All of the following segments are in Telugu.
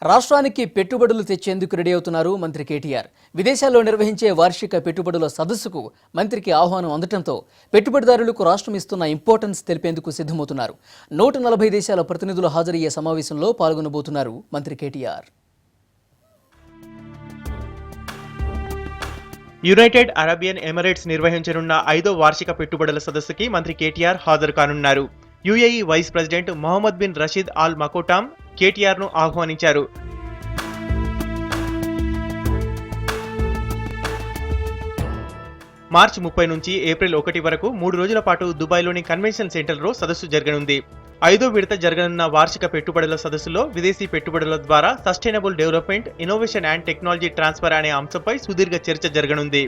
రాష్ట్రానికి పెట్టుబడులు తెచ్చేందుకు రెడీ అవుతున్నారు మంత్రి కేటీఆర్. విదేశాల్లో నిర్వహించే వార్షిక పెట్టుబడుల సదస్సుకు మంత్రికి ఆహ్వానం అందటంతో పెట్టుబడిదారులకు రాష్ట్రం ఇస్తున్న ఇంపార్టెన్స్ తెలిపేందుకు సిద్ధమవుతున్నారు. 140 దేశాల ప్రతినిధులు హాజరయ్యే సమావేశంలో పాల్గొనబోతున్నారు మంత్రి కేటీఆర్. యునైటెడ్ అరబియన్ ఎమిరేట్స్ నిర్వహించనున్న 5వ వార్షిక పెట్టుబడుల సదస్సుకి మంత్రి కేటీఆర్ హాజరు కానున్నారు. UAE vice president Mohammed bin Rashid Al Maktoum KTR ను ఆహ్వానించారు. మార్చి 30 నుంచి ఏప్రిల్ 1 వరకు 3 రోజుల పాటు దుబాయ్లోని కన్వెన్షన్ సెంటర్లో సదస్సు జరగనుంది. 5వ విడత జరగనున్న వార్షిక పెట్టుబడుల సదస్సులో విదేశీ పెట్టుబడుల ద్వారా sustainable development, innovation and technology transfer అనే అంశంపై సుదీర్ఘ చర్చ జరగనుంది.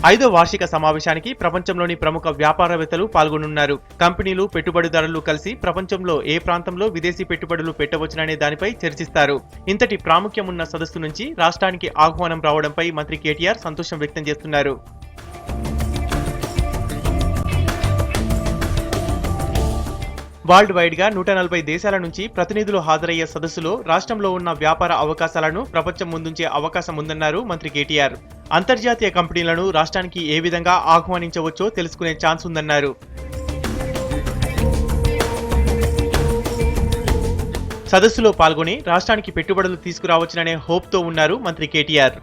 5వ వార్షిక సమావేశానికి ప్రపంచంలోని ప్రముఖ వ్యాపారవేత్తలు పాల్గొనున్నారు. కంపెనీలు, పెట్టుబడిదారులు కలిసి ప్రపంచంలో ఏ ప్రాంతంలో విదేశీ పెట్టుబడులు పెట్టవచ్చుననే దానిపై చర్చిస్తారు. ఇంతటి ప్రాముఖ్యం ఉన్న సదస్సు నుంచి రాష్ట్రానికి ఆహ్వానం రావడంపై మంత్రి కేటీఆర్ సంతోషం వ్యక్తం చేస్తున్నారు. వరల్డ్ వైడ్ గా 140 దేశాల నుంచి ప్రతినిధులు హాజరయ్యే సదస్సులో రాష్ట్రంలో ఉన్న వ్యాపార అవకాశాలను ప్రపంచం ముందుంచే అవకాశం ఉందన్నారు మంత్రి కేటీఆర్. అంతర్జాతీయ కంపెనీలను రాష్ట్రానికి ఏ విధంగా ఆహ్వానించవచ్చో తెలుసుకునే ఛాన్స్ ఉందన్నారు. సదస్సులో పాల్గొని రాష్ట్రానికి పెట్టుబడులు తీసుకురావచ్చుననే హోప్తో ఉన్నారు మంత్రి కేటీఆర్.